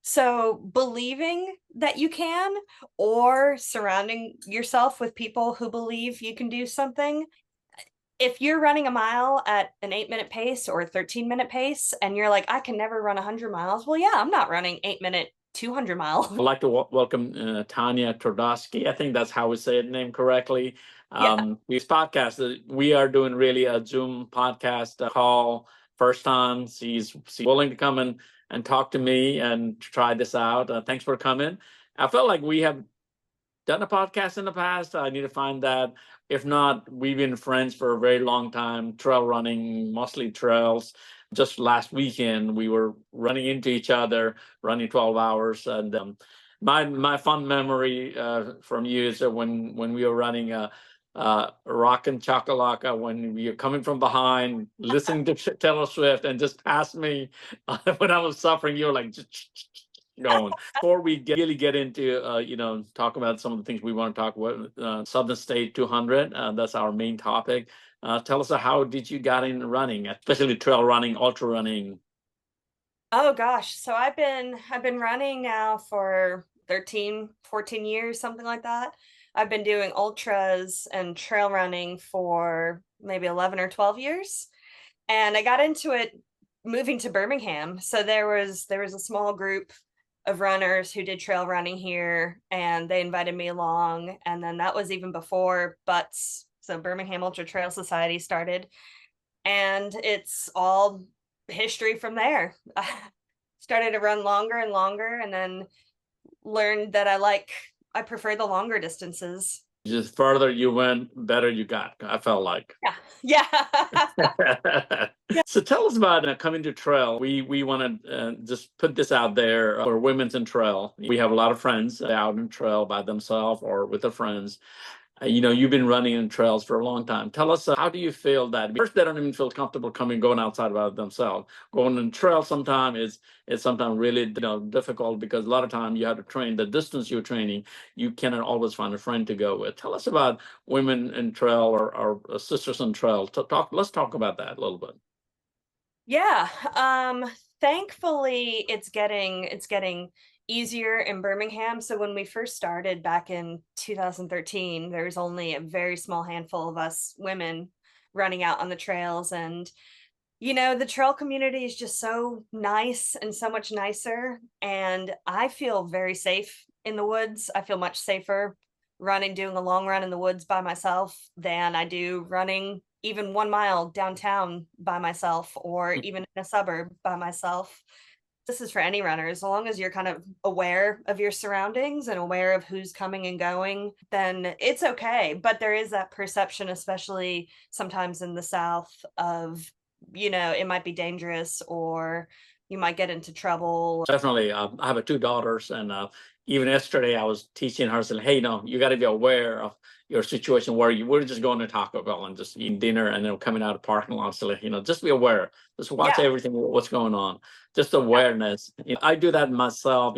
So believing that you can, or surrounding yourself with people who believe you can do something. If you're running a mile at an 8-minute pace or a 13-minute pace, and you're like, I can never run 100 miles. Well, yeah, I'm not running 8-minute 200 miles. I'd like to welcome Tanya Twerdowsky. I think that's how we say it name correctly. Yeah. These podcasts, we are doing really a Zoom podcast call. First time she's willing to come and talk to me and try this out. Thanks for coming. I felt like we have done a podcast in the past. I need to find that. If not, we've been friends for a very long time, trail running, mostly trails. Just last weekend, we were running into each other, running 12 hours. And my fun memory from you is that when we were running Rockin' Chakalaka, when we were coming from behind, listening to Taylor Swift, and just past me when I was suffering, you were like, going. Before we really get into, talk about some of the things we want to talk about, Southern State 200, that's our main topic. Tell us how did you got in running, especially trail running, ultra running? Oh gosh. So I've been running now for 13, 14 years, something like that. I've been doing ultras and trail running for maybe 11 or 12 years. And I got into it moving to Birmingham. So there was a small group of runners who did trail running here, and they invited me along. And then that was even before Butts. So Birmingham Ultra Trail Society started, and it's all history from there. I started to run longer and longer, and then learned that I prefer the longer distances. Just further you went, better you got, I felt like. Yeah. Yeah. So tell us about coming to trail. We want to just put this out there for women's in trail. We have a lot of friends out in trail by themselves or with their friends. You've been running in trails for a long time. Tell us, how do you feel that first they don't even feel comfortable going outside by themselves? Going on trail sometimes is sometimes really difficult, because a lot of time you have to train the distance you're training. You cannot always find a friend to go with. Tell us about women in trail or sisters in trail. Let's talk about that a little bit. Yeah. Thankfully it's getting easier in Birmingham. So when we first started back in 2013, there was only a very small handful of us women running out on the trails. And the trail community is just so nice and so much nicer. And I feel very safe in the woods. I feel much safer doing a long run in the woods by myself than I do running even 1 mile downtown by myself, or even in a suburb by myself. This is for any runner. As long as you're kind of aware of your surroundings and aware of who's coming and going, then it's okay. But there is that perception, especially sometimes in the South, of, it might be dangerous, or you might get into trouble. Definitely. I have two daughters, and even yesterday I was teaching her, saying, "Hey, you got to be aware of your situation where you were just going to Taco Bell and just eating dinner, and then coming out of parking lot. So, just be aware. Just watch Yeah. everything. What's going on? Just Yeah. awareness. I do that myself.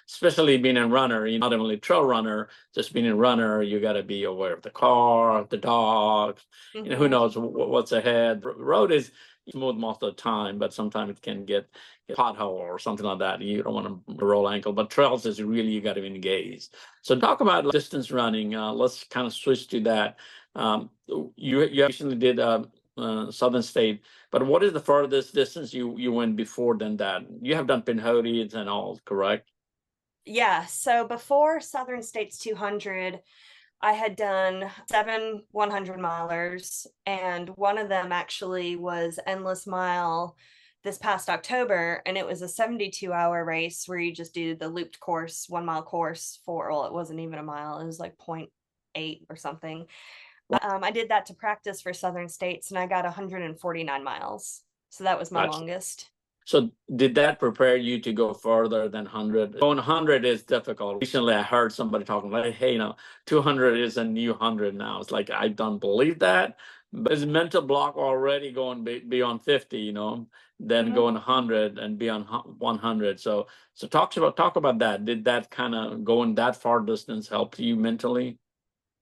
Especially being a runner. Not only trail runner, just being a runner. You got to be aware of the car, the dogs. Who Hmm. knows what's ahead. Road is smooth most of the time, but sometimes it can get pothole or something like that. You don't want to roll ankle, but trails is really, you got to engage. So talk about distance running. Let's kind of switch to that. You recently did Southern State, but what is the furthest distance you went before than that? You have done Pinhoti and all, correct? Yeah. So before Southern States 200, I had done 7 100 milers, and one of them actually was Endless Mile this past October. And it was a 72-hour race where you just do the looped course, 1 mile course for, well, it wasn't even a mile, it was like 0.8 or something. I did that to practice for Southern States, and I got 149 miles. So that was my Gotcha. longest. So did that prepare you to go further than 100? Going 100 is difficult. Recently, I heard somebody talking like, hey, 200 is a new 100 now. It's like, I don't believe that. But it's mental block already going beyond 50, then Mhm. going 100 and beyond 100. So talk about that. Did that kind of going that far distance help you mentally?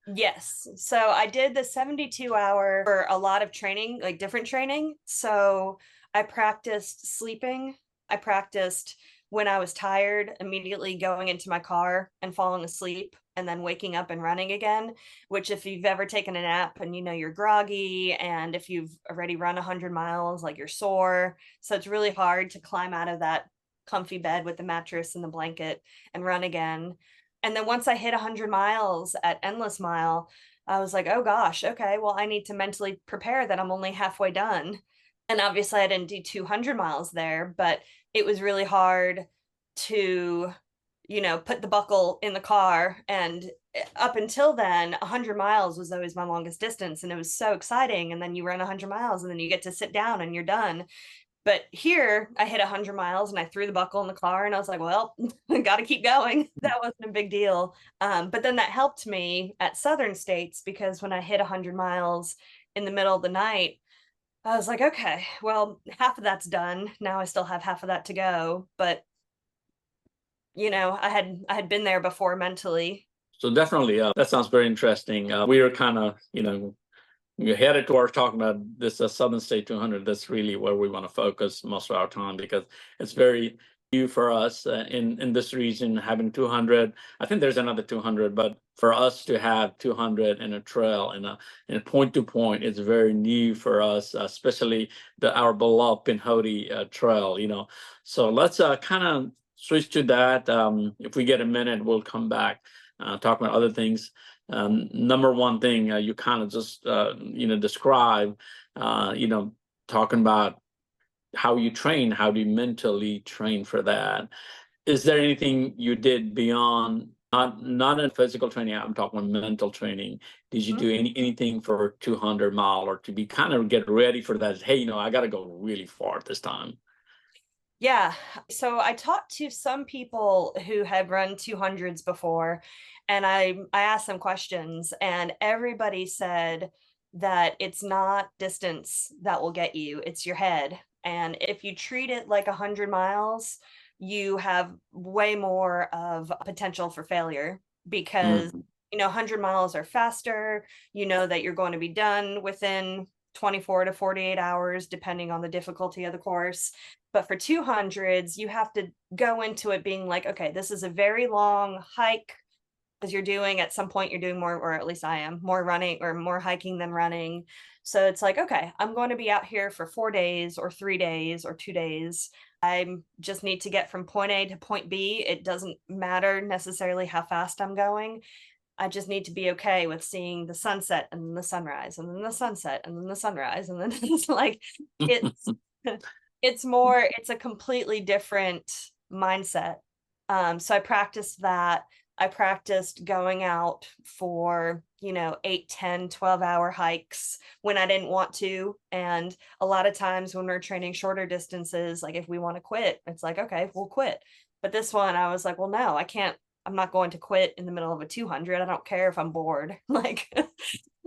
Yes. So I did the 72-hour for a lot of training, like different training. So I practiced sleeping. I practiced when I was tired, immediately going into my car and falling asleep and then waking up and running again, which if you've ever taken a nap and you're groggy, and if you've already run 100 miles, like you're sore. So it's really hard to climb out of that comfy bed with the mattress and the blanket and run again. And then once I hit 100 miles at Endless Mile, I was like, oh gosh, okay, well, I need to mentally prepare that I'm only halfway done. And obviously, I didn't do 200 miles there, but it was really hard to, put the buckle in the car. And up until then, 100 miles was always my longest distance. And it was so exciting. And then you run 100 miles and then you get to sit down and you're done. But here I hit 100 miles and I threw the buckle in the car and I was like, well, I got to keep going. That wasn't a big deal. But then that helped me at Southern States, because when I hit 100 miles in the middle of the night, I was like, okay, well, half of that's done. Now I still have half of that to go. But I had been there before mentally. So definitely, that sounds very interesting. We are kind of, we're headed towards talking about this Southern State 200. That's really where we want to focus most of our time, because it's very new for us in this region, having 200. I think there's another 200, but for us to have 200 in a trail in a point to point, it's very new for us, especially our beloved Pinhoti Trail. So let's kind of switch to that. If we get a minute, we'll come back talk about other things. Number one thing you kind of just describe, talking about how you train, how do you mentally train for that? Is there anything you did beyond not in physical training? I'm talking about mental training. Did you do anything for 200 mile, or to be kind of get ready for that? Hey, I got to go really far this time. Yeah. So I talked to some people who had run 200s before, and I asked them questions, and everybody said that it's not distance that will get you, it's your head. And if you treat it like 100 miles, you have way more of potential for failure, because 100 miles are faster. You know that you're going to be done within 24 to 48 hours, depending on the difficulty of the course. But for 200s, you have to go into it being like, okay, this is a very long hike, because at some point you're doing more, or at least I am, more running or more hiking than running. So it's like, okay, I'm going to be out here for 4 days or 3 days or 2 days. I just need to get from point A to point B. It doesn't matter necessarily how fast I'm going. I just need to be okay with seeing the sunset and then the sunrise and then the sunset and then the sunrise. And then it's like, it's, it's a completely different mindset. So I practiced that. I practiced going out for, 8, 10, 12-hour hikes when I didn't want to. And a lot of times when we're training shorter distances, like if we want to quit, it's like, okay, we'll quit. But this one, I was like, well, no, I can't. I'm not going to quit in the middle of a 200. I don't care if I'm bored. Like,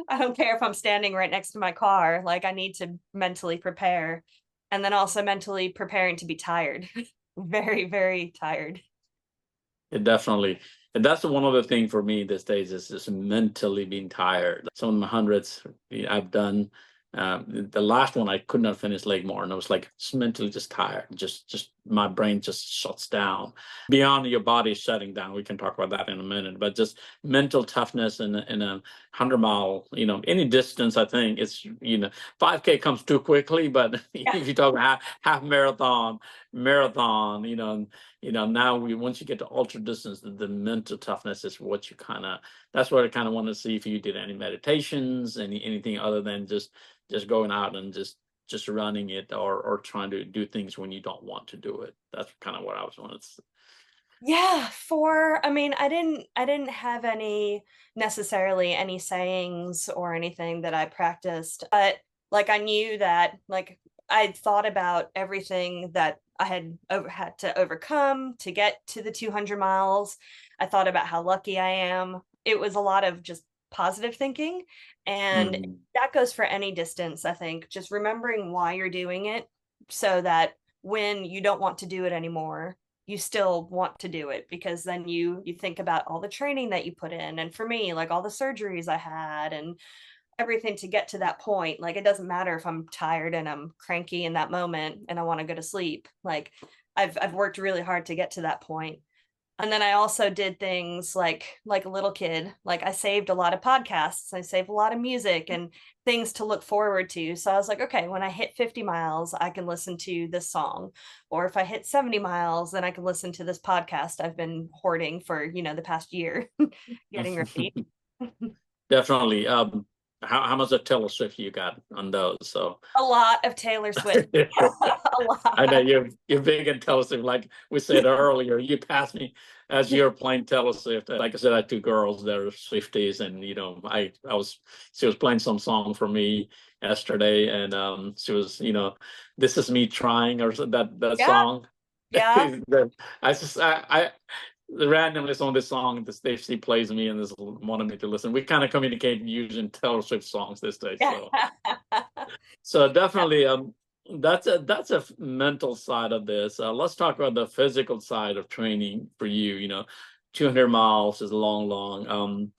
I don't care if I'm standing right next to my car. Like, I need to mentally prepare. And then also mentally preparing to be tired. Very, very tired. It definitely. And that's one other thing for me these days is just mentally being tired. Some of my hundreds I've done. The last one I could not finish leg more, and I was like mentally just tired. Just my brain just shuts down. Beyond your body shutting down, we can talk about that in a minute. But just mental toughness in a 100 mile, any distance. I think it's 5K comes too quickly. But Yeah. if you talk about half marathon, now once you get to ultra distance, the mental toughness is what you that's what I kind of want to see if you did any meditations, anything other than just going out and just running it, or trying to do things when you don't want to do it. That's kind of what I was wanting to say. Yeah, I didn't have necessarily any sayings or anything that I practiced, but like I knew that, like, I thought about everything that I had to overcome to get to the 200 miles. I thought about how lucky I am. It was a lot of just positive thinking, and that goes for any distance. I think just remembering why you're doing it, so that when you don't want to do it anymore, you still want to do it, because then you think about all the training that you put in. And for me, like all the surgeries I had and everything to get to that point. Like, it doesn't matter if I'm tired and I'm cranky in that moment and I want to go to sleep. Like, I've worked really hard to get to that point. And then I also did things like a little kid. Like I saved a lot of podcasts, I saved a lot of music and things to look forward to. So I was like, okay, when I hit 50 miles, I can listen to this song. Or if I hit 70 miles, then I can listen to this podcast I've been hoarding for, the past year, getting ready. Definitely. How much of Taylor Swift you got on those? So A lot of Taylor Swift. A I know lot. you're big in Taylor Swift. Like we said earlier, you passed me as you're playing Taylor Swift. Like I said, I had two girls that are Swifties, and she was playing some song for me yesterday, and she was, "This Is Me Trying" or that Yeah. song. Yeah. I randomly on this song she plays me and this wanted me to listen. We kind of communicate using Taylor Swift songs this day, Yeah. so definitely that's a mental side of this. Let's talk about the physical side of training for you. 200 miles is a long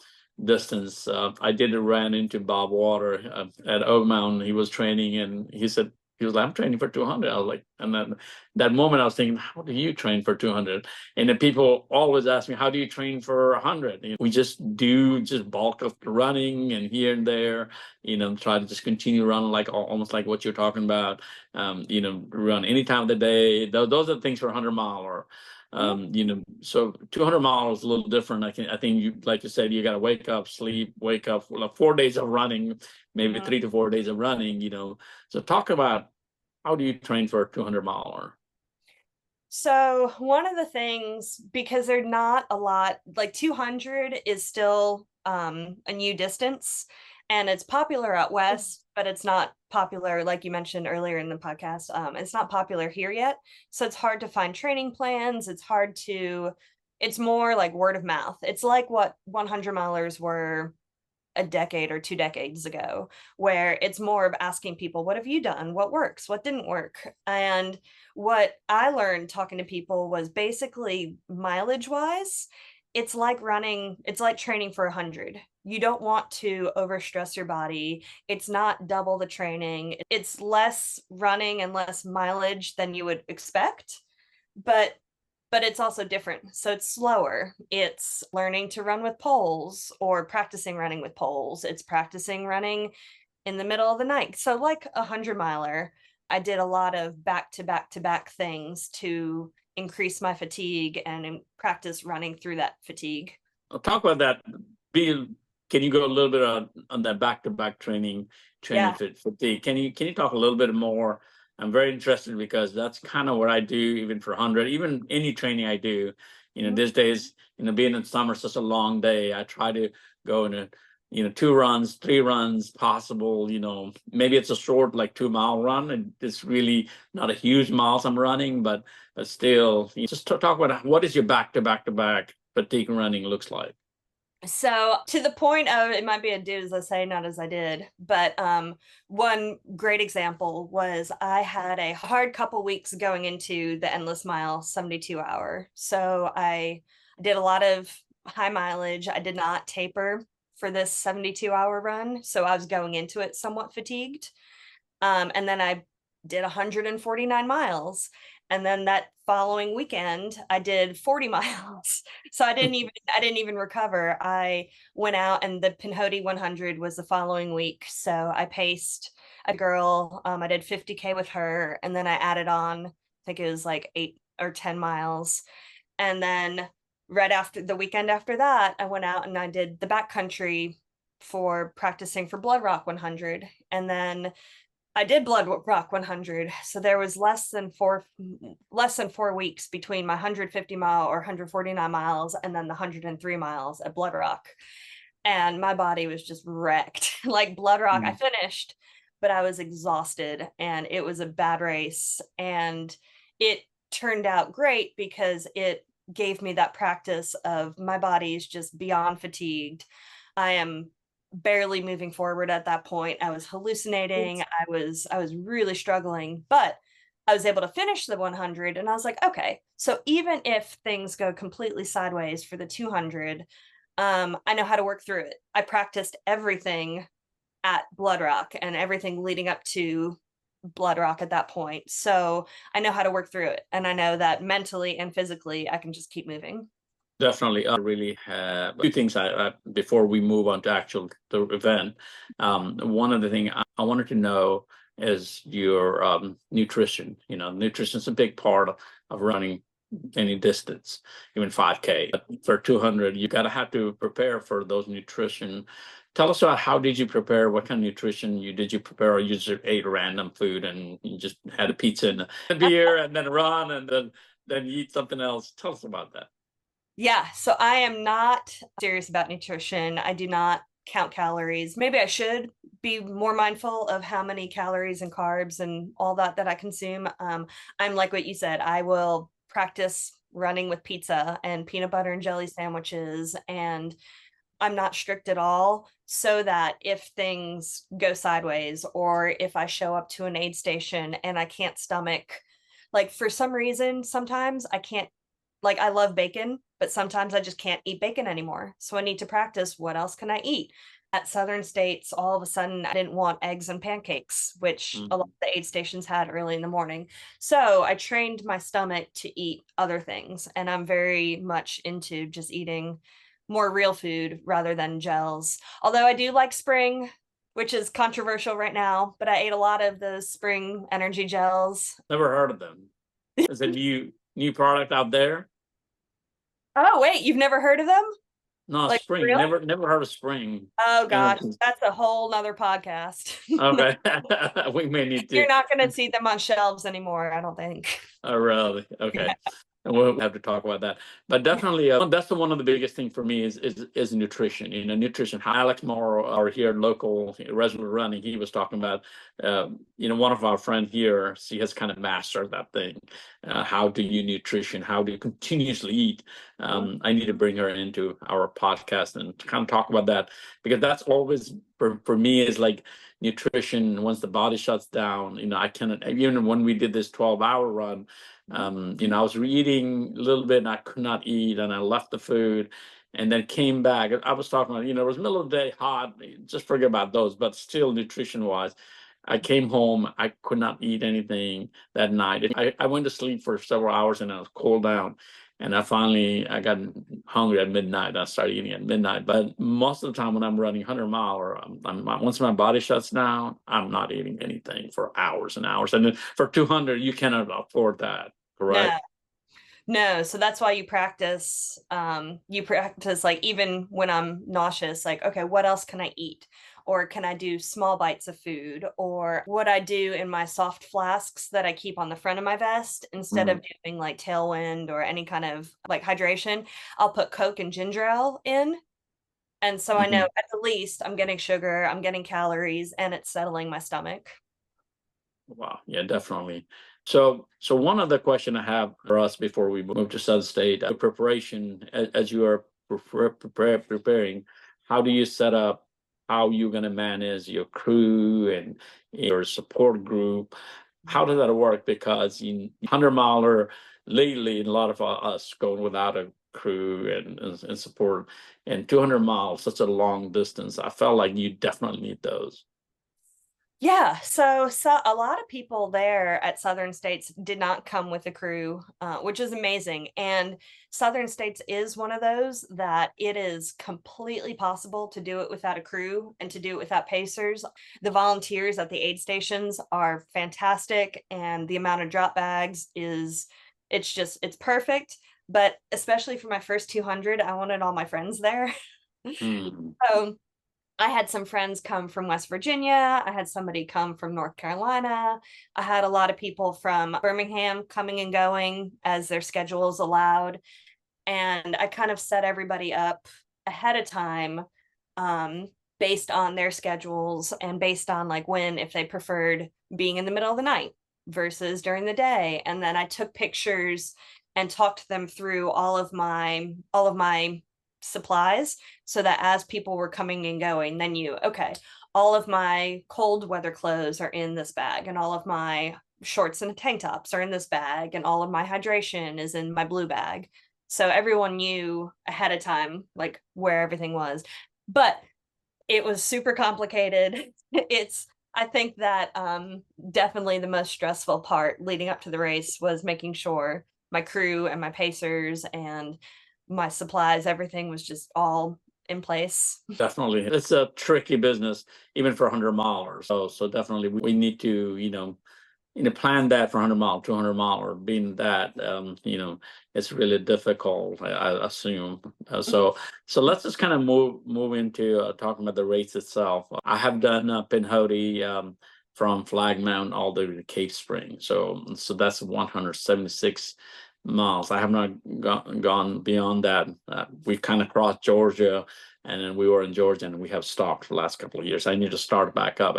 distance. I did ran into Bob Water at Oak Mountain. He was training, and he was like, "I'm training for 200." I was like, and then that moment I was thinking, how do you train for 200? And then people always ask me, how do you train for 100? We just bulk of running and here and there, try to just continue running, like almost like what you're talking about. Run any time of the day. Those are the things for 100 mile or so 200 miles is a little different. I think you, like you said, you got to wake up, sleep, wake up, like 4 days of running, maybe Mhm. 3 to 4 days of running. So talk about, how do you train for a 200 miler? So one of the things, because they're not a lot, like 200 is still a new distance, and it's popular out west, but it's not popular, like you mentioned earlier in the podcast. It's not popular here yet. So it's hard to find training plans. It's more like word of mouth. It's like what 100 milers were a decade or 2 decades ago, where it's more of asking people, what have you done? What works? What didn't work? And what I learned talking to people was basically mileage wise, it's like training for 100. You don't want to overstress your body. It's not double the training. It's less running and less mileage than you would expect, but it's also different. So it's slower. It's learning to run with poles or practicing running with poles. It's practicing running in the middle of the night. So like 100 miler, I did a lot of back to back to back things to increase my fatigue and practice running through that fatigue. I'll talk about that. Be Can you go a little bit on that back-to-back training Yeah. fatigue? Can you talk a little bit more? I'm very interested because that's kind of what I do, even for 100, even any training I do. These days, being in summer, such a long day, I try to go in 2 runs, 3 runs possible. Maybe it's a short, like 2 mile run, and it's really not a huge miles I'm running, but still, just talk about what is your back-to-back fatigue running looks like. So to the point of, it might be a do as I say, not as I did, but one great example was I had a hard couple weeks going into the endless mile 72 hour. So I did a lot of high mileage. I did not taper for this 72-hour run, so I was going into it somewhat fatigued. And then I did 149 miles. And then that following weekend, I did 40 miles. So I didn't even recover. I went out, and the Pinhoti 100 was the following week. So I paced a girl. I did 50K with her, and then I added on, I think it was like 8 or 10 miles. And then right after the weekend after that, I went out and I did the backcountry for practicing for Blood Rock 100. And then I did Blood Rock 100. So there was less than 4 weeks between my 150 mile or 149 miles and then the 103 miles at Blood Rock. And my body was just wrecked. Like Blood Rock, I finished, but I was exhausted and it was a bad race. And it turned out great because it gave me that practice of my body's just beyond fatigued. I am barely moving forward at that point. I was hallucinating. I was really struggling, but I was able to finish the 100, and I was like, okay, so even if things go completely sideways for the 200, I know how to work through it. I practiced everything at Blood Rock and everything leading up to blood rock at that point. So I know how to work through it. And I know that mentally and physically, I can just keep moving. Definitely. I really have a few things before we move on to the event. One of the things I wanted to know is your nutrition. Nutrition is a big part of running any distance, even 5K. For 200, you got to have to prepare for those nutrition. Tell us about how did you prepare? What kind of nutrition did you prepare? Or you just ate random food and you just had a pizza and a beer and then run and then you eat something else? Tell us about that. Yeah, so I am not serious about nutrition. I do not count calories. Maybe I should be more mindful of how many calories and carbs and all that I consume. I'm like what you said. I will practice running with pizza and peanut butter and jelly sandwiches, and I'm not strict at all, so that if things go sideways or if I show up to an aid station and I can't stomach, like for some reason, sometimes I can't, like I love bacon, but sometimes I just can't eat bacon anymore. So I need to practice, what else can I eat? At Southern States, all of a sudden I didn't want eggs and pancakes, which a lot of the aid stations had early in the morning. So I trained my stomach to eat other things. And I'm very much into just eating more real food rather than gels. Although I do like Spring, which is controversial right now, but I ate a lot of the Spring energy gels. Never heard of them. Is a new product out there? Oh, wait, you've never heard of them? No, Like, Spring. really? Never heard of Spring. Oh gosh, Energy. that's a whole nother podcast. Okay. We may need to. You're not going to see them on shelves anymore, I don't think. Oh, really? Yeah. Okay. And we'll have to talk about that. But definitely, that's one of the biggest things for me is nutrition. Nutrition. Alex Morrow, our here local resident running, he was talking about, one of our friends here, she has kind of mastered that thing. How do you nutrition? How do you continuously eat? I need to bring her into our podcast and kind of talk about that, because that's always for me is like nutrition. Once the body shuts down, I cannot, even when we did this 12-hour run, I was eating a little bit and I could not eat, and I left the food and then came back. I was talking about, it was middle of the day, hot, just forget about those, but still nutrition wise, I came home, I could not eat anything that night. I went to sleep for several hours and I was cooled down. And I got hungry at midnight. I started eating at midnight. But most of the time when I'm running 100-mile, or once my body shuts down, I'm not eating anything for hours and hours. And then for 200, you cannot afford that, correct? No, so that's why you practice. You practice, like, even when I'm nauseous, like, okay, what else can I eat? Or can I do small bites of food? Or what I do in my soft flasks that I keep on the front of my vest, instead of doing like Tailwind or any kind of like hydration, I'll put Coke and ginger ale in. And so I know at the least I'm getting sugar, I'm getting calories, and it's settling my stomach. Wow. Yeah, definitely. So one other question I have for us before we move to Southern State, preparation as you are preparing, how do you set up how you're going to manage your crew and your support group? How does that work? Because in 100-miler, lately, a lot of us going without a crew and support, and 200 miles, such a long distance, I felt like you definitely need those. Yeah, so a lot of people there at Southern States did not come with a crew, which is amazing. And Southern States is one of those that it is completely possible to do it without a crew and to do it without pacers. The volunteers at the aid stations are fantastic, and the amount of drop bags it's perfect. But especially for my first 200, I wanted all my friends there. So I had some friends come from West Virginia. I had somebody come from North Carolina. I had a lot of people from Birmingham coming and going as their schedules allowed. And I kind of set everybody up ahead of time, based on their schedules and based on like if they preferred being in the middle of the night versus during the day. And then I took pictures and talked them through all of my supplies, so that as people were coming and going, then okay, all of my cold weather clothes are in this bag, and all of my shorts and tank tops are in this bag, and all of my hydration is in my blue bag. So everyone knew ahead of time like where everything was. But it was super complicated. It's I think that definitely the most stressful part leading up to the race was making sure my crew and my pacers and my supplies, everything was just all in place. Definitely, it's a tricky business, even for 100 milers. So definitely, we need to, plan that for 100 mile, 200 mile, or being that, it's really difficult, I assume. So let's just kind of move into talking about the race itself. I have done Pinhoti from Flag Mountain all the way to Cave Spring. So that's 176 miles. I have not gone beyond that. We kind of crossed Georgia, and then we were in Georgia, and we have stopped for the last couple of years. I need to start back up.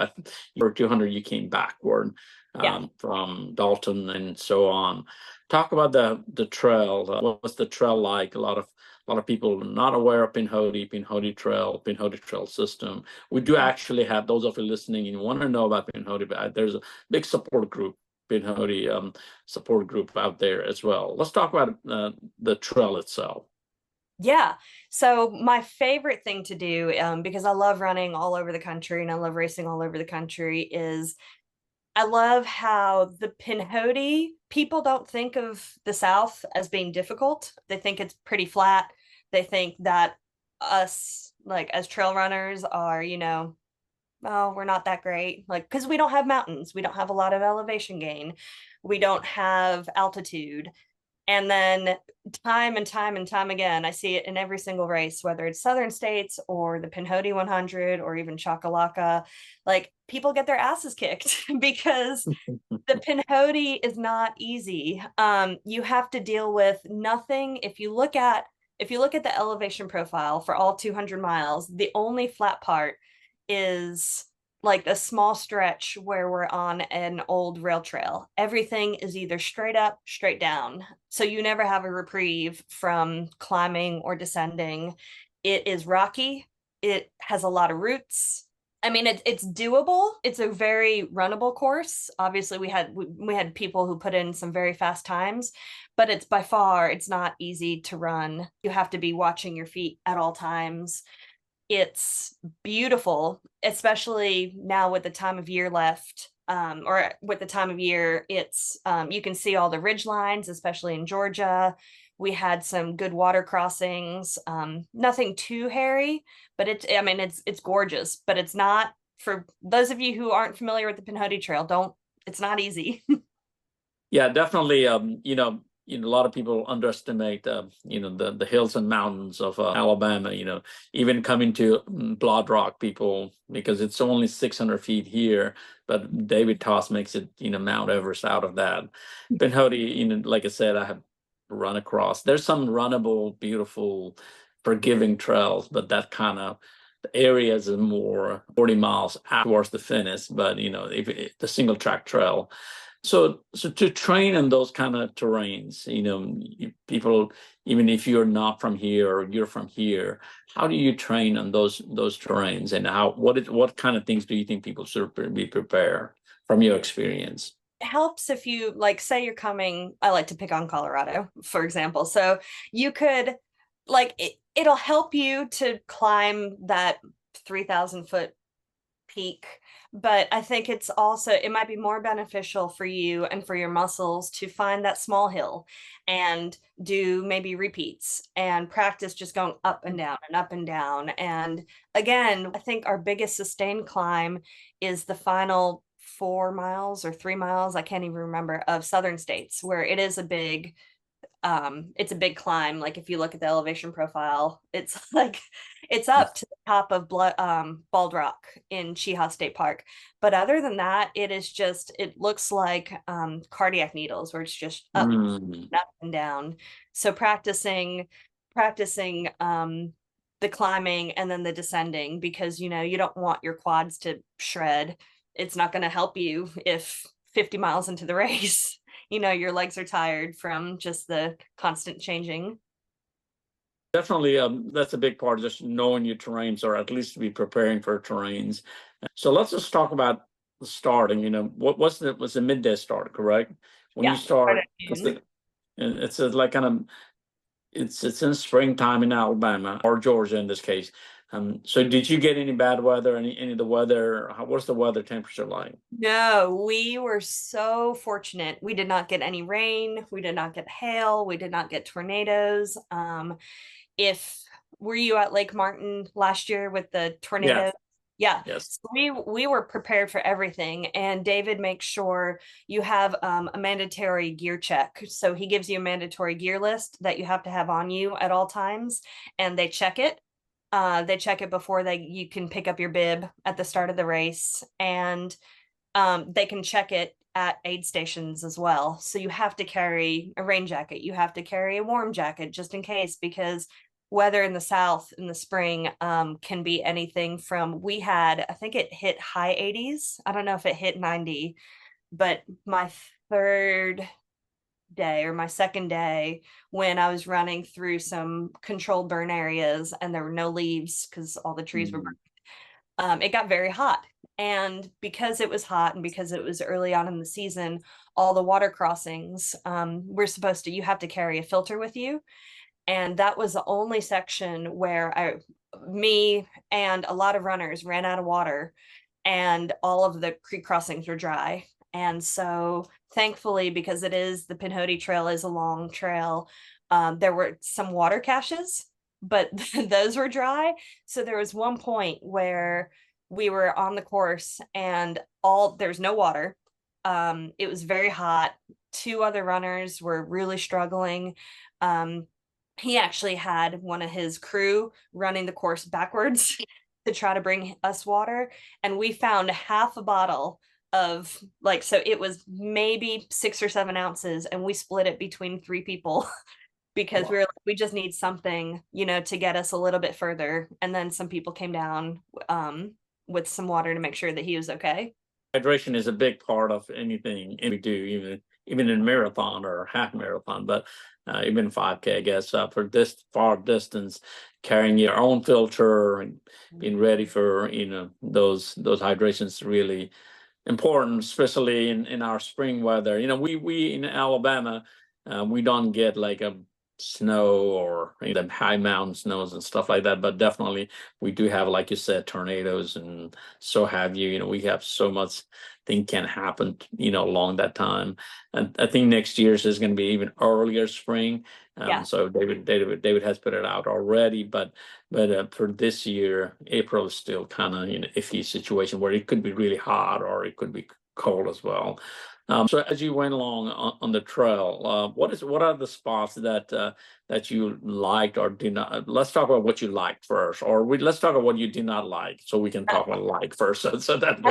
For 200, you came backward Yeah. from Dalton and so on. Talk about the trail. What's the trail like? A lot of people not aware of Pinhoti Trail system. We do actually have, those of you listening and want to know about Pinhoti, but there's a big support group, Pinhoti support group out there as well. Let's talk about the trail itself. Yeah. So my favorite thing to do, because I love running all over the country and I love racing all over the country, is I love how the Pinhoti, people don't think of the South as being difficult. They think it's pretty flat. They think that us, like as trail runners, are, oh, we're not that great. Like, because we don't have mountains, we don't have a lot of elevation gain, we don't have altitude. And then time and time and time again, I see it in every single race, whether it's Southern States or the Pinhoti 100 or even Chakalaka, like people get their asses kicked because the Pinhoti is not easy. You have to deal with nothing. If you look at the elevation profile for all 200 miles, the only flat part is like a small stretch where we're on an old rail trail. Everything is either straight up, straight down. So you never have a reprieve from climbing or descending. It is rocky. It has a lot of roots. I mean, it's doable. It's a very runnable course. Obviously, we had people who put in some very fast times, but it's not easy to run. You have to be watching your feet at all times. It's beautiful, especially now with the time of year left, or with the time of year, it's you can see all the ridge lines, especially in Georgia. We had some good water crossings, nothing too hairy, but it's gorgeous, but it's not, for those of you who aren't familiar with the Pinhoti Trail, it's not easy. Yeah, definitely. A lot of people underestimate, the hills and mountains of Alabama. Even coming to Blood Rock, people, because it's only 600 feet here, but David Toss makes it, Mount Everest out of that. Pinhoti, like I said, I have run across. There's some runnable, beautiful, forgiving trails, but that kind of the areas are more 40 miles out towards the finish. But if the single track trail. So to train in those kind of terrains, people, even if you're not from here or you're from here, how do you train on those terrains, and what kind of things do you think people should be prepared from your experience? Helps if you, like, say you're coming, I like to pick on Colorado, for example. So you could, like, it'll help you to climb that 3,000-foot peak, but I think it might be more beneficial for you and for your muscles to find that small hill and do maybe repeats and practice just going up and down and up and down. And again, I think our biggest sustained climb is the final 4 miles or 3 miles, I can't even remember, of Southern States, where it's a big climb. Like if you look at the elevation profile, it's like it's up to the top of Bald Rock in Cheaha State Park. But other than that, it looks like cardiac needles, where it's just up and up and down. So practicing the climbing and then the descending, because you don't want your quads to shred. It's not going to help you if 50 miles into the race your legs are tired from just the constant changing. Definitely, that's a big part, just knowing your terrains, or at least be preparing for terrains. So let's just talk about the starting. Was the midday start, correct? When Yeah, you start, it's like kind of it's in springtime in Alabama or Georgia in this case. So did you get any bad weather? Any of the weather? What's the weather temperature like? No, we were so fortunate. We did not get any rain. We did not get hail. We did not get tornadoes. If were you at Lake Martin last year with the Yeah. tornado? Yeah. Yes. So we were prepared for everything. And David makes sure you have a mandatory gear check. So he gives you a mandatory gear list that you have to have on you at all times, and they check it. They check it before you can pick up your bib at the start of the race, and they can check it at aid stations as well. So you have to carry a rain jacket. You have to carry a warm jacket just in case, because weather in the South in the spring can be anything from, I think it hit high 80s. I don't know if it hit 90, but my third day or my second day, when I was running through some controlled burn areas and there were no leaves because all the trees were Mm. burnt, it got very hot. And because it was hot and because it was early on in the season, all the water crossings, you have to carry a filter with you. And that was the only section where me and a lot of runners ran out of water, and all of the creek crossings were dry. And so thankfully, because the Pinhoti Trail is a long trail, there were some water caches, but those were dry. So there was one point where we were on the course and there's no water. It was very hot. Two other runners were really struggling. Um, he actually had one of his crew running the course backwards to try to bring us water. And we found half a bottle of, like, so it was maybe 6 or 7 ounces, and we split it between 3 people because we Wow. were like, we just need something, to get us a little bit further. And then some people came down with some water to make sure that he was okay. Hydration is a big part of anything we do, even in marathon or half marathon, but even 5K, I guess, for this far distance, carrying your own filter and being ready for those hydrations really important, especially in our spring weather. We in Alabama, we don't get like a snow or the high mountain snows and stuff like that, but definitely we do have, like you said, tornadoes and so have you. We have so much thing can happen, along that time. And I think next year's is going to be even earlier spring. Yeah. So David has put it out already, but for this year, April is still kind of iffy situation where it could be really hot or it could be cold as well. So as you went along on the trail, what are the spots that you liked or did not? Let's talk about what you liked first, or let's talk about what you did not like, so we can talk about like first. So that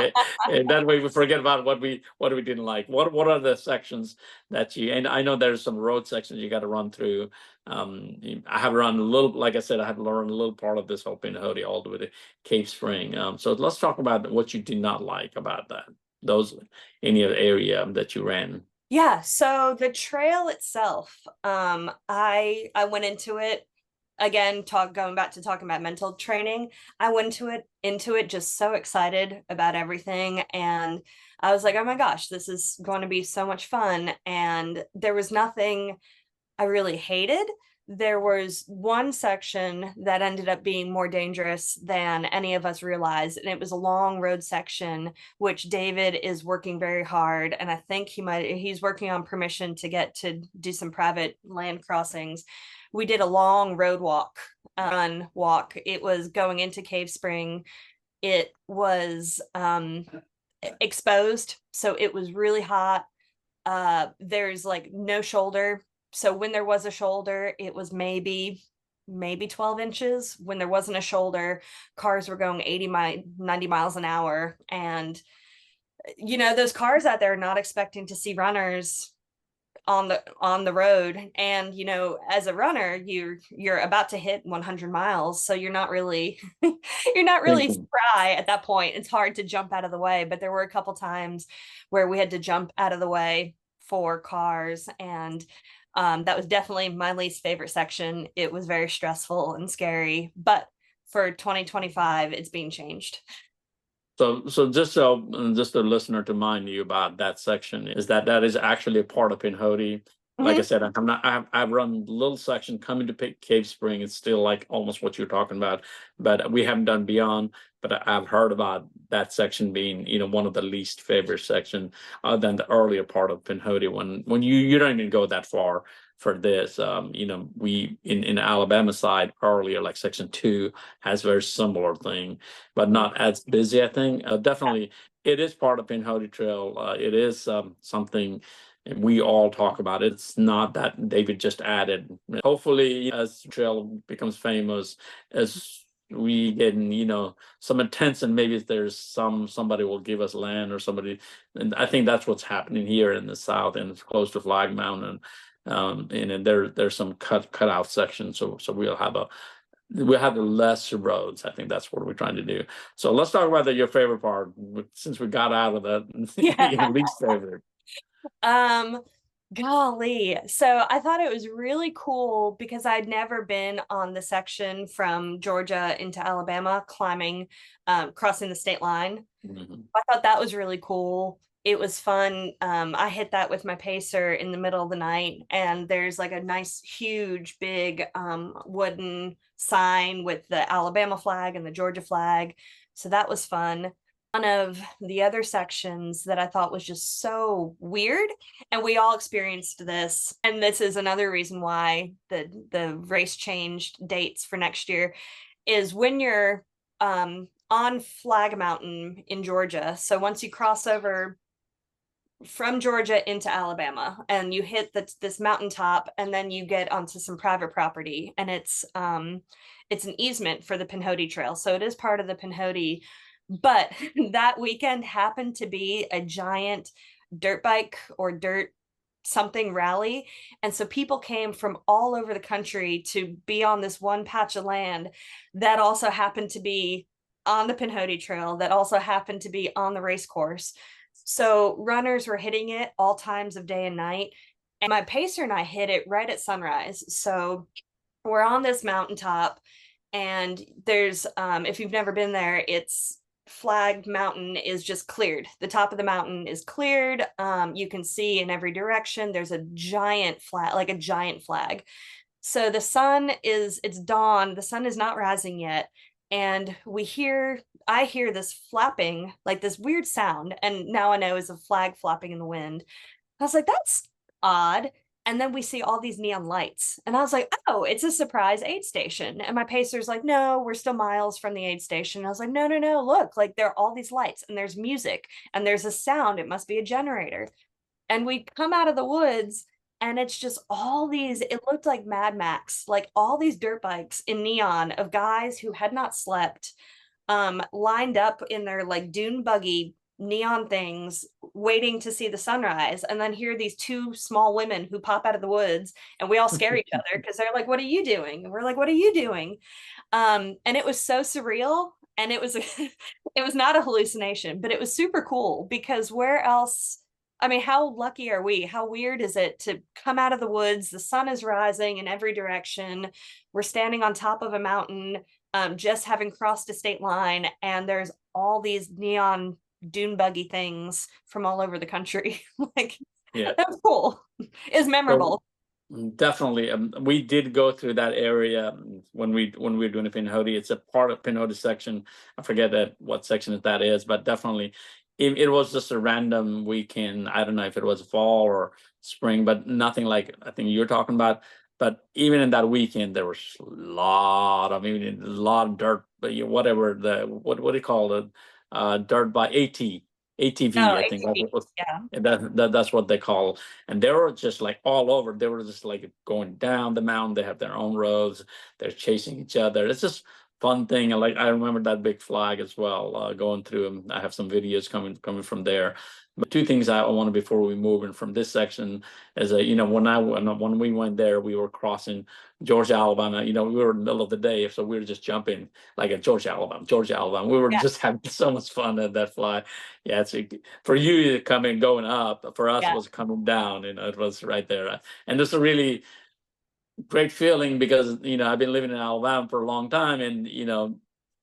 way we forget about what we didn't like. What are the sections and I know there's some road sections you got to run through. I have run a little, like I said, I have learned a little part of this whole Pinhoti all the way to Cave Spring. So let's talk about what you did not like about that. Those Any other area that you ran? Yeah, so the trail itself, I went into it again, going back to talking about mental training. I went into it just so excited about everything, and I was like, oh my gosh, this is going to be so much fun. And there was nothing I really hated. There was one section that ended up being more dangerous than any of us realized, and it was a long road section, which David is working very hard, and I think he's working on permission to get to do some private land crossings. We did a long road walk. It was going into Cave Spring. It was exposed, so it was really hot. There's like no shoulder. So when there was a shoulder, it was maybe 12 inches. When there wasn't a shoulder, cars were going 90 miles an hour. And those cars out there are not expecting to see runners on the road. And as a runner, you're about to hit 100 miles, so you're not really spry at that point. It's hard to jump out of the way, but there were a couple times where we had to jump out of the way for cars, and that was definitely my least favorite section. It was very stressful and scary, but for 2025 it's being changed. So just a listener to mind you about that section is that is actually a part of Pinhoti. Like I Mhm. said, I'm not. I've run a little section coming to Cave Spring. It's still like almost what you're talking about, but we haven't done beyond. But I've heard about that section being, one of the least favorite section, other than the earlier part of Pinhoti. When you don't even go that far for this. We in Alabama side earlier, like section 2 has very similar thing, but Mhm. not as busy. I think definitely it is part of Pinhoti Trail. It is something we all talk about. It's not that David just added. Hopefully, as trail becomes famous, as we get some attention, maybe there's somebody will give us land or somebody, and I think that's what's happening here in the south and it's close to Flag Mountain. And there's some cut out sections, so we'll have the lesser roads. I think that's what we're trying to do. So let's talk about your favorite part, since we got out of that Yeah. least favorite. Um, Golly. So I thought it was really cool because I'd never been on the section from Georgia into Alabama climbing, crossing the state line. Mhm. I thought that was really cool. It was fun. I hit that with my pacer in the middle of the night, and there's like a nice, huge, big wooden sign with the Alabama flag and the Georgia flag. So that was fun. One of the other sections that I thought was just so weird, and we all experienced this, and this is another reason why the race changed dates for next year, is when you're on Flag Mountain in Georgia. So once you cross over from Georgia into Alabama and you hit this mountaintop, and then you get onto some private property, and it's an easement for the Pinhoti Trail. So it is part of the Pinhoti, but that weekend happened to be a giant dirt bike or dirt something rally, and so people came from all over the country to be on this one patch of land that also happened to be on the Pinhoti Trail, that also happened to be on the race course. So runners were hitting it all times of day and night, and my pacer and I hit it right at sunrise. So we're on this mountaintop, and there's if you've never been there, it's Flag Mountain is just cleared. The top of the mountain is cleared. You can see in every direction. There's a giant flag, like a giant flag. So the sun is, it's dawn. The sun is not rising yet. And I hear this flapping, like this weird sound. And now I know is a flag flapping in the wind. I was like, that's odd. And then we see all these neon lights. And I was like, oh, it's a surprise aid station. And my pacer's like, no, we're still miles from the aid station. And I was like, no, no, no, look, like there are all these lights and there's music and there's a sound. It must be a generator. And we come out of the woods, and it's just all these, it looked like Mad Max, like all these dirt bikes in neon of guys who had not slept, lined up in their like dune buggy neon things, waiting to see the sunrise. And then here are these two small women who pop out of the woods, and we all scare each other because they're like, what are you doing? And we're like, what are you doing? And it was so surreal. And it was it was not a hallucination, but it was super cool because where else, I mean, how lucky are we? How weird is it to come out of the woods? The sun is rising in every direction. We're standing on top of a mountain, just having crossed a state line, and there's all these neon dune buggy things from all over the country. Like, Yeah. that's cool. It's So memorable. definitely, we did go through that area when we were doing the Pinhoti. It's a part of Pinhoti section. I forget what section that is, but definitely, it was just a random weekend. I don't know if it was fall or spring, but nothing like I think you're talking about. But even in that weekend, there was a lot of dirt, but whatever what do you call it? Dirt by ATV, Oh, I think ATV. Yeah. that's what they call. And they were just like all over. They were just like going down the mountain. They have their own roads. They're chasing each other. It's just fun thing. And like I remember that big flag as well, going through them. I have some videos coming from there. But two things I want to before we move in from this section is when we went there, we were crossing Georgia, Alabama. We were in the middle of the day, so we were just jumping like at Georgia, Alabama, Georgia, Alabama. We were Yeah. just having so much fun at that fly. Yeah, for you coming going up. For us, it Yeah. was coming down. It was right there, and this is a really great feeling because I've been living in Alabama for a long time, and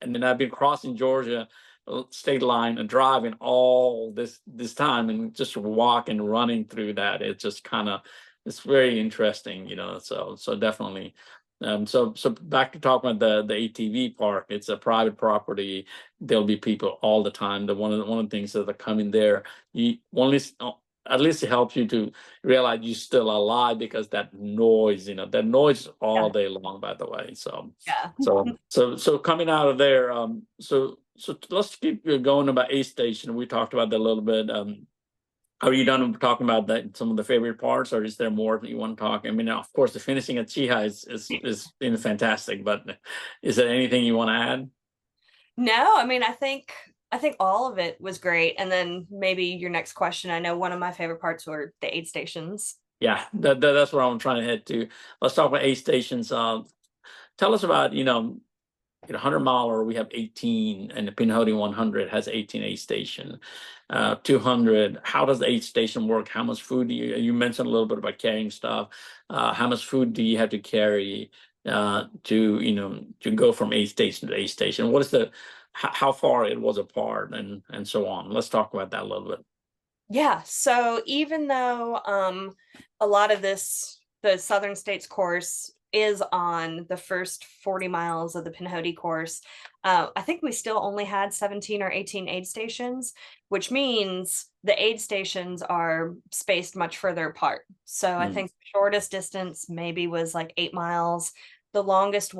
then I've been crossing Georgia state line and driving all this time, and just walking, running through that. It just kind of it's very interesting, so definitely. So back to talking about the ATV park. It's a private property. There'll be people all the time. One of the things that are coming there, you only at least it helps you to realize you're still alive, because that noise all Yeah. day long, by the way. So Yeah. so coming out of there, so let's keep going about aid station. We talked about that a little bit. Are you done talking about that, some of the favorite parts, or is there more that you want to talk? I mean, of course, the finishing at Cheaha is fantastic, but is there anything you want to add? No, I mean, I think all of it was great. And then maybe your next question, I know one of my favorite parts were the aid stations. Yeah, that's where I'm trying to head to. Let's talk about aid stations. Tell us about, 100 miler, we have 18, and the Pinhoti 100 has 18 aid station. 200, how does the aid station work? How much food do you mentioned a little bit about carrying stuff. How much food do you have to carry to go from aid station to aid station? What is how far it was apart, and so on? Let's talk about that a little bit. Yeah. So even though a lot of the Southern States course is on the first 40 miles of the Pinhoti course, I think we still only had 17 or 18 aid stations, which means the aid stations are spaced much further apart. So I think the shortest distance maybe was like 8 miles. The longest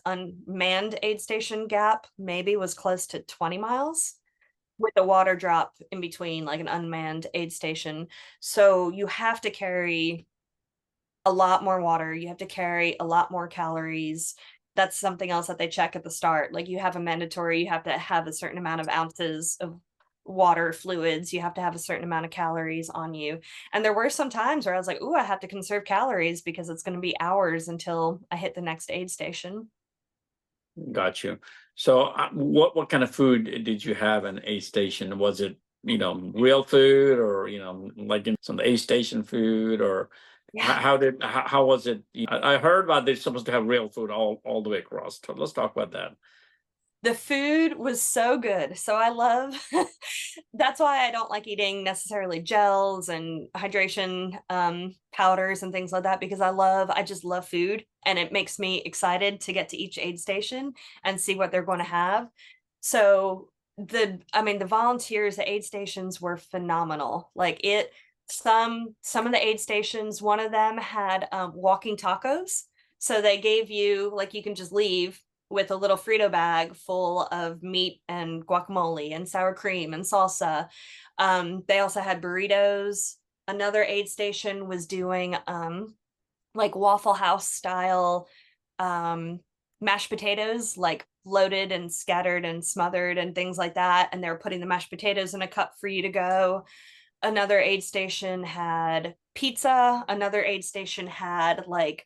unmanned aid station gap maybe was close to 20 miles, with a water drop in between, like an unmanned aid station. So you have to carry a lot more water. You have to carry a lot more calories. That's something else that they check at the start. Like you have you have to have a certain amount of ounces of water fluids. You have to have a certain amount of calories on you. And there were some times where I was like, "Ooh, I have to conserve calories because it's going to be hours until I hit the next aid station." Got you. So, what kind of food did you have in a station? Was it real food, or like in some A station food, or Yeah. how was it? I heard about they're supposed to have real food all the way across. So let's talk about that. The food was so good. So I love that's why I don't like eating necessarily gels and hydration powders and things like that, because I just love food, and it makes me excited to get to each aid station and see what they're going to have. So the volunteers, the aid stations were phenomenal. Like some of the aid stations, one of them had walking tacos. So they gave you, like, you can just leave with a little Frito bag full of meat and guacamole and sour cream and salsa. They also had burritos. Another aid station was doing like Waffle House style um, mashed potatoes, like loaded and scattered and smothered and things like that. And they were putting the mashed potatoes in a cup for you to go. Another aid station had pizza. Another aid station had like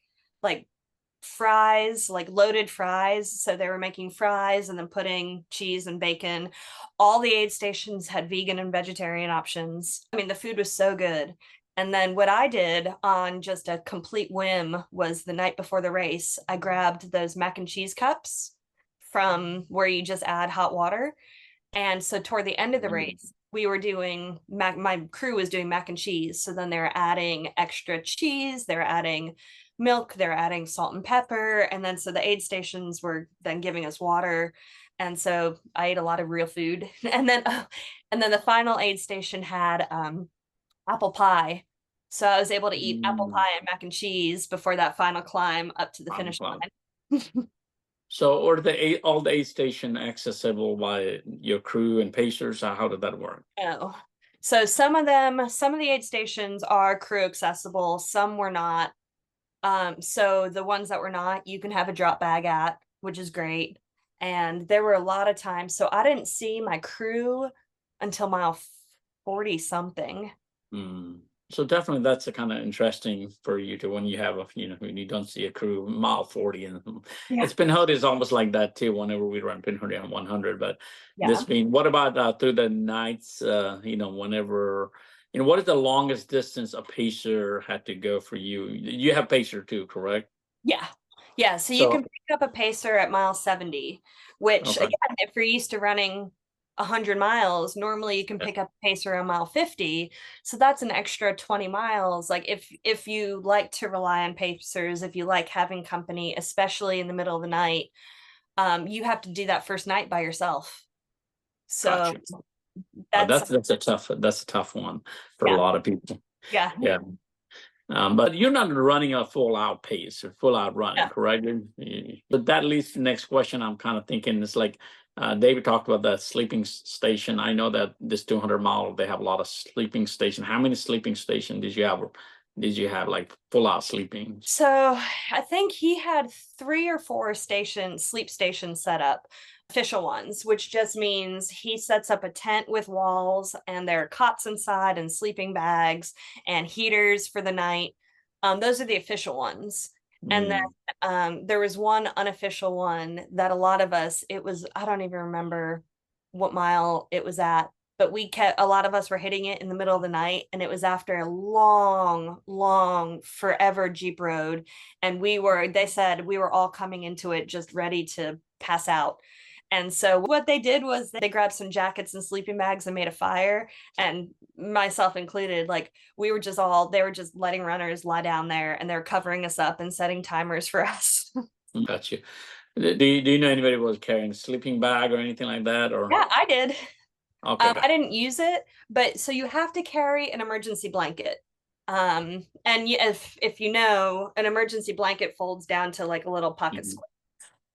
fries, like loaded fries. So they were making fries and then putting cheese and bacon. All the aid stations had vegan and vegetarian options. I mean, the food was so good. And then what I did on just a complete whim was the night before the race, I grabbed those mac and cheese cups from where you just add hot water. And so toward the end of the race, we were doing my crew was doing mac and cheese. So then they were adding extra cheese, they're adding milk, they're adding salt and pepper. And then so the aid stations were then giving us water. And so I ate a lot of real food. And then the final aid station had apple pie. So I was able to eat apple Mm. pie and mac and cheese before that final climb up to the finish line. So, are all the aid station accessible by your crew and pacers? How did that work? Oh. So some of the aid stations are crew accessible, some were not. So the ones that were not, you can have a drop bag at, which is great. And there were a lot of times, so I didn't see my crew until mile 40 something. Mm. So definitely that's a kind of interesting for you to, when you have when you don't see a crew mile 40, and Yeah. it's Pinhoti is almost like that too whenever we run Pinhoti on 100. But Yeah. what about through the nights, whenever, what is the longest distance a pacer had to go for you? You have pacer too, correct? Yeah. Yeah. So you So, can pick up a pacer at mile 70, which okay. again, if you're used to running 100 miles, normally you can pick up a pace around mile 50. So that's an extra 20 miles. Like if you like to rely on pacers, if you like having company, especially in the middle of the night, you have to do that first night by yourself. So Gotcha. that's That's a tough one for a yeah, lot of people. yeah. Yeah. But you're not running a full out pace or full out running, Yeah. correct? But that leads to the next question. I'm kind of thinking it's like David talked about that sleeping station. I know that this 200-mile, they have a lot of sleeping station. How many sleeping stations did you have? Did you have like full out sleeping? So I think he had 3 or 4 sleep stations set up, official ones, which just means he sets up a tent with walls and there are cots inside and sleeping bags and heaters for the night. Those are the official ones. And then Mm, there was one unofficial one that a lot of us, it was, I don't even remember what mile it was at, but a lot of us were hitting it in the middle of the night, and it was after a long forever Jeep road, and they said we were all coming into it just ready to pass out. And so what they did was they grabbed some jackets and sleeping bags and made a fire, and myself included, like they were just letting runners lie down there, and they're covering us up and setting timers for us. got you. Do you know anybody who was carrying a sleeping bag or anything like that? Or Yeah, I did. okay, I didn't use it, but so you have to carry an emergency blanket. And if you know, an emergency blanket folds down to like a little pocket mhm. square.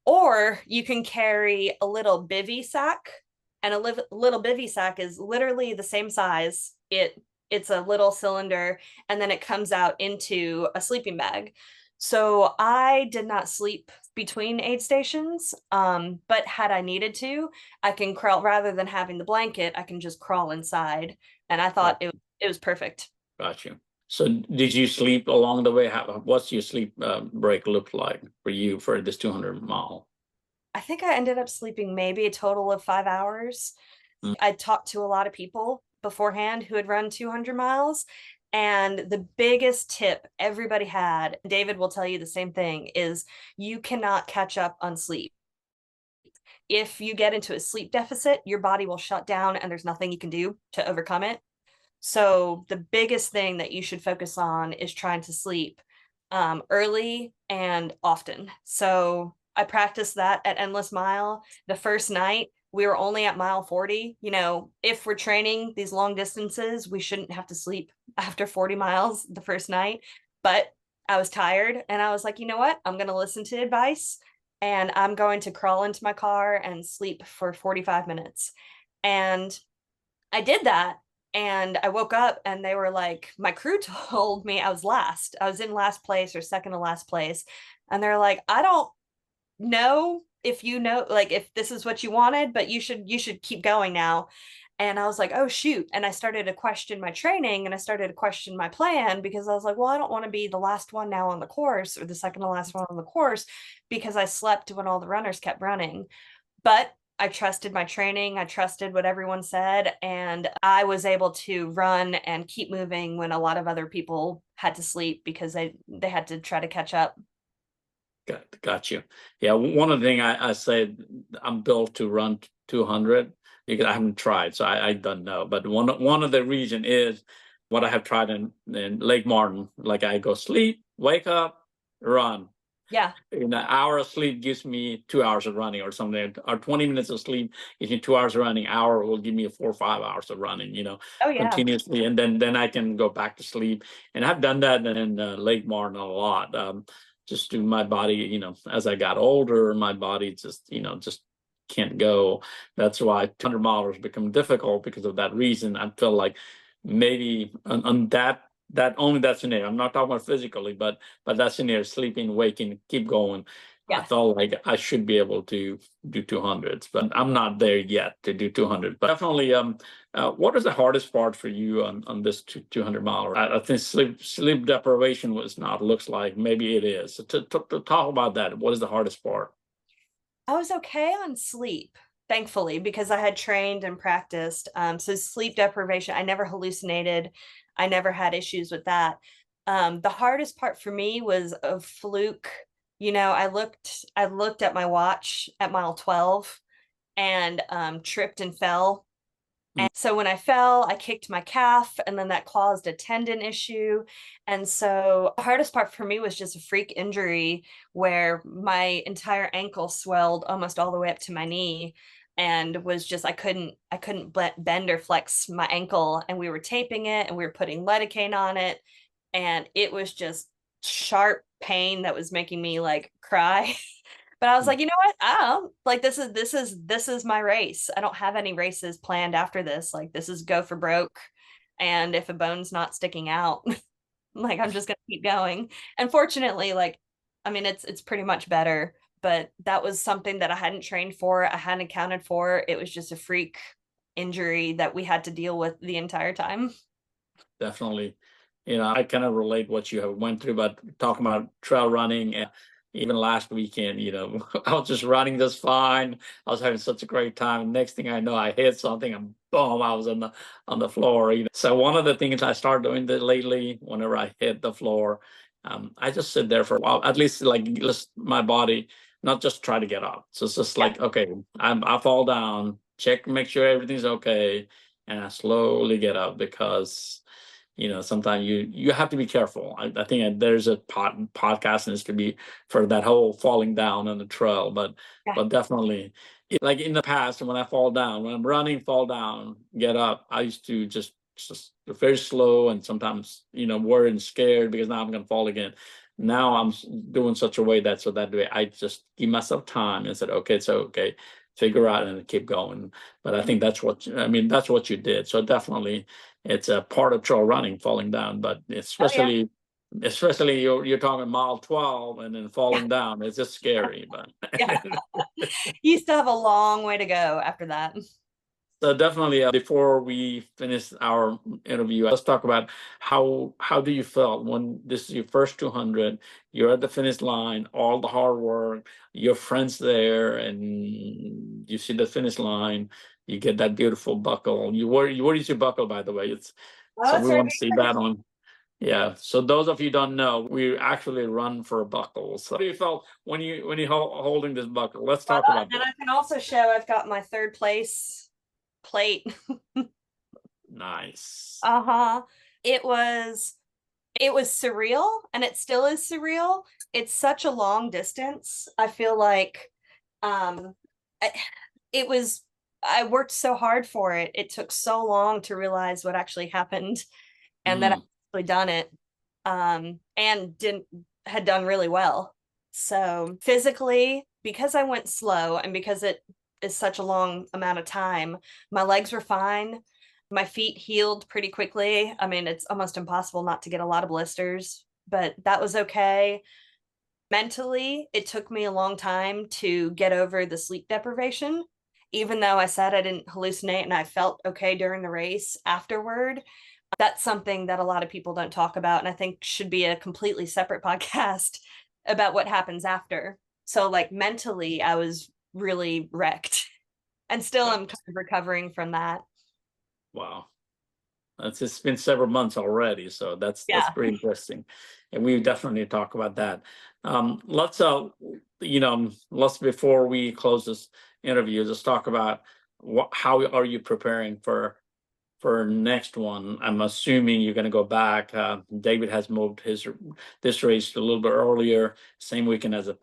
Or you can carry a little bivy sack, and a little bivy sack is literally the same size. It's a little cylinder, and then it comes out into a sleeping bag. So I did not sleep between aid stations, but had I needed to, I can crawl rather than having the blanket. I can just crawl inside, and I thought it was perfect. Got you. So did you sleep along the way? What's your sleep break look like for you for this 200-mile? I think I ended up sleeping maybe a total of 5 hours. Mm, I talked to a lot of people beforehand who had run 200 miles. And the biggest tip everybody had, David will tell you the same thing, is you cannot catch up on sleep. If you get into a sleep deficit, your body will shut down and there's nothing you can do to overcome it. So the biggest thing that you should focus on is trying to sleep early and often. So I practiced that at Endless Mile. The first night, we were only at mile 40. You know, if we're training these long distances, we shouldn't have to sleep after 40 miles the first night. But I was tired and I was like, you know what? I'm going to listen to advice, and I'm going to crawl into my car and sleep for 45 minutes. And I did that, and I woke up and they were like, my crew told me I was last. I was in last place or second to last place. And they're like, I don't know if you know, like, if this is what you wanted, but you should keep going now. And I was like, oh shoot. And I started to question my training, and I started to question my plan, because I was like, well, I don't want to be the last one now on the course or the second to last one on the course, because I slept when all the runners kept running. But I trusted my training. I trusted what everyone said. And I was able to run and keep moving when a lot of other people had to sleep because they had to try to catch up. got you. Yeah, one of the thing I said, I'm built to run 200 because I haven't tried, so I don't know. But one of the reason is what I have tried in Lake Martin. Like I go sleep, wake up, run. Yeah. An hour of sleep gives me 2 hours of running or something, or 20 minutes of sleep gives me 2 hours of running. Hour will give me 4 or 5 hours of running, Oh, yeah. continuously, and then I can go back to sleep. And I've done that in Lake Martin a lot. Just to my body, as I got older, my body just can't go. That's why 200 miles become difficult because of that reason. I feel like maybe on that scenario, I'm not talking about physically, but that scenario, sleeping, waking, keep going. I Yeah. felt like I should be able to do 200s, but I'm not there yet to do 200. But definitely, what is the hardest part for you on this 200-mile? I think sleep deprivation was not looks like. Maybe it is. So to talk about that, what is the hardest part? I was okay on sleep, thankfully, because I had trained and practiced. So sleep deprivation, I never hallucinated. I never had issues with that. The hardest part for me was a fluke. I looked at my watch at mile 12, and tripped and fell. And so when I fell, I kicked my calf, and then that caused a tendon issue. And so the hardest part for me was just a freak injury where my entire ankle swelled almost all the way up to my knee, and was just I couldn't bend or flex my ankle, and we were taping it and we were putting lidocaine on it, and it was just sharp pain that was making me like cry. But I was like, you know what? Oh, like this is my race. I don't have any races planned after this. Like this is go for broke. And if a bone's not sticking out, like I'm just gonna keep going. And fortunately, like I mean it's pretty much better. But that was something that I hadn't trained for, I hadn't accounted for. It was just a freak injury that we had to deal with the entire time. Definitely. I kind of relate what you have went through, but talking about trail running, and even last weekend, I was just running just fine. I was having such a great time. Next thing I know, I hit something and boom, I was on the floor. So one of the things I started doing lately, whenever I hit the floor, I just sit there for a while, at least like just my body, not just try to get up. So it's just Yeah. like, okay, I fall down, check, make sure everything's okay, and I slowly get up because sometimes you have to be careful. I think there's a podcast needs to be for that whole falling down on the trail, but Yeah. definitely, like in the past when I fall down, when I'm running, fall down, get up, I used to just very slow, and sometimes worried and scared because now I'm gonna fall again. Now I'm doing such a way that way I just give myself time and said, okay, it's okay, figure out and keep going. But I think that's what you did. So definitely it's a part of trail running, falling down, but Oh yeah. especially you're talking mile 12 and then Yeah. falling down. It's just scary, but Yeah. You still have a long way to go after that. so definitely before we finish our interview, let's talk about how do you feel when this is your first 200, you're at the finish line, all the hard work, your friends there, and you see the finish line, you get that beautiful buckle. Where is your buckle, by the way? It's Oh, so it's we right want to see that on. Yeah. So those of you don't know, we actually run for a buckle. So how do you felt when you holding this buckle? Let's talk about and that. I can also show I've got my third place plate. Nice. Uh-huh. It was it was surreal, and it still is surreal. It's such a long distance. I feel like um I- it was I worked so hard for it. It took so long to realize what actually happened, and that I Mm, actually done it. And didn't had done really well. So physically, because I went slow and because it is such a long amount of time, my legs were fine. My feet healed pretty quickly. I mean, it's almost impossible not to get a lot of blisters, but that was okay. Mentally, it took me a long time to get over the sleep deprivation. Even though I said I didn't hallucinate and I felt okay during the race afterward, that's something that a lot of people don't talk about, and I think should be a completely separate podcast about what happens after. So like mentally I was really wrecked, and still I'm kind that's of recovering from that. wow. It's been several months already, so that's Yeah. pretty interesting, and we definitely talk about that. Let's before we close this interview, just talk about how are you preparing for next one. I'm assuming you're going to go back. David has moved this race a little bit earlier, same weekend as a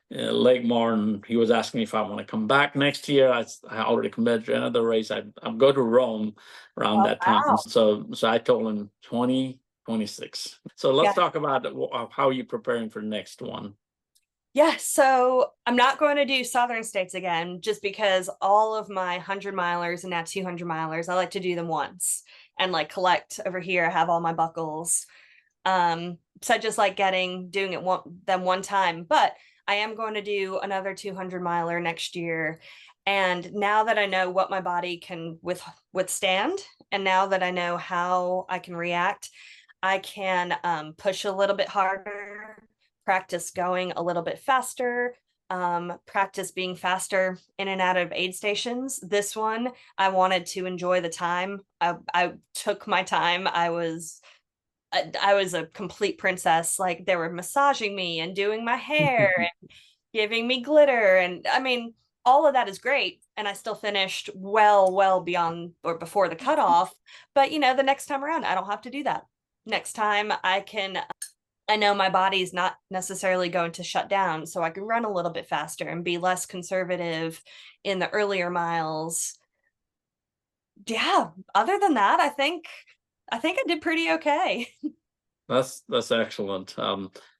Lake Martin. He was asking me if I want to come back next year. I already committed to another race. I'm going to Rome around Oh that time. wow. So I told him 2026. So let's Yeah. talk about how you're preparing for the next one. Yeah, so I'm not going to do southern states again just because all of my 100 milers and now 200 milers, I like to do them once and like collect over here. I have all my buckles. So I just like doing it one time, but I am going to do another 200 miler next year. And now that I know what my body can withstand, and now that I know how I can react, I can push a little bit harder, practice going a little bit faster, practice being faster in and out of aid stations. This one, I wanted to enjoy the time. I took my time. I was a complete princess. Like they were massaging me and doing my hair and giving me glitter. And I mean, all of that is great. And I still finished well beyond or before the cutoff. But, the next time around, I don't have to do that. Next time I know my body's not necessarily going to shut down, so I can run a little bit faster and be less conservative in the earlier miles. Yeah, other than that, I think I did pretty okay. That's excellent.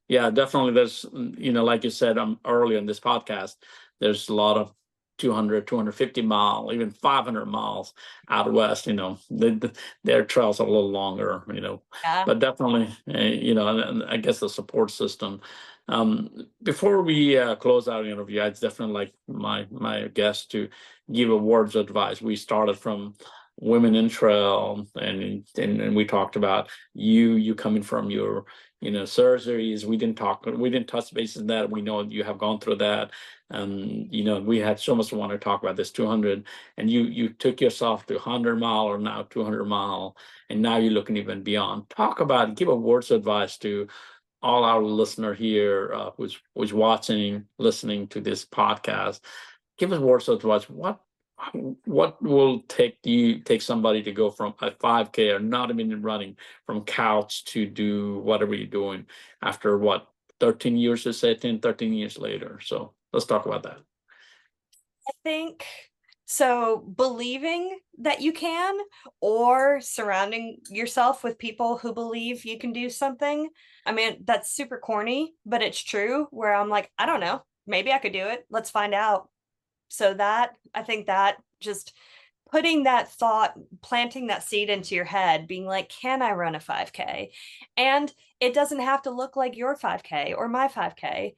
Yeah, definitely. There's, like you said earlier in this podcast, there's a lot of 200, 250 mile, even 500 miles out west. Their trails are a little longer. Yeah. But definitely, and I guess the support system. Before we close out the interview, I'd definitely like my guests to give a words of advice. We started from women in trail, and we talked about you coming from your surgeries. We didn't touch base on that. We know you have gone through that. We had so much to want to talk about this 200, and you took yourself to 100 mile, or now 200 mile, and now you're looking even beyond. Give a words of advice to all our listener here, who's watching, listening to this podcast. Give us words of advice. What will take somebody to go from a 5K, or not even running, from couch to do whatever you're doing after 13 years, to say 10, 13 years later? So let's talk about that. I think so. Believing that you can, or surrounding yourself with people who believe you can do something. I mean, that's super corny, but it's true, where I'm like, I don't know, maybe I could do it. Let's find out. So I think that just putting that thought, planting that seed into your head, being like, can I run a 5K? And it doesn't have to look like your 5K or my 5K.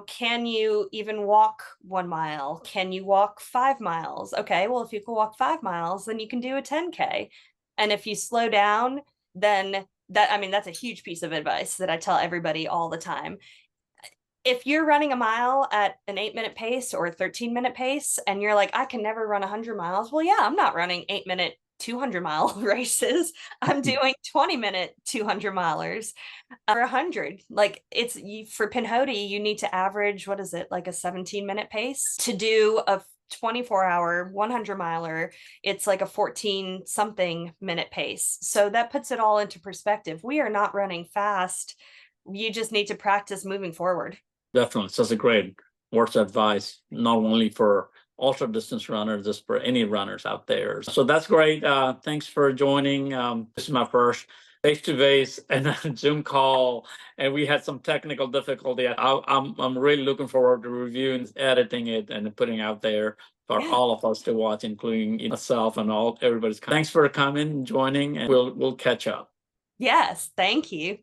Can you even walk 1 mile? Can you walk 5 miles? Okay, well, if you can walk 5 miles, then you can do a 10K. And if you slow down, then that's a huge piece of advice that I tell everybody all the time. If you're running a mile at an 8-minute pace or a 13-minute pace, and you're like, I can never run 100 miles. Well, yeah, I'm not running 8-minute 200-mile races. I'm doing 20-minute 200 milers, or 100. Like, for Pinhoti, you need to average, what is it, like a 17-minute pace to do a 24-hour 100 miler. It's like a 14 something minute pace. So that puts it all into perspective. We are not running fast. You just need to practice moving forward. Definitely. Such a great words of advice, not only for ultra distance runners, just for any runners out there. So that's great. Thanks for joining. This is my first face-to-face and a Zoom call, and we had some technical difficulty. I'm really looking forward to reviewing, editing it, and putting out there for all of us to watch, including myself and everybody's. Thanks for coming and joining, and we'll catch up. Yes, thank you.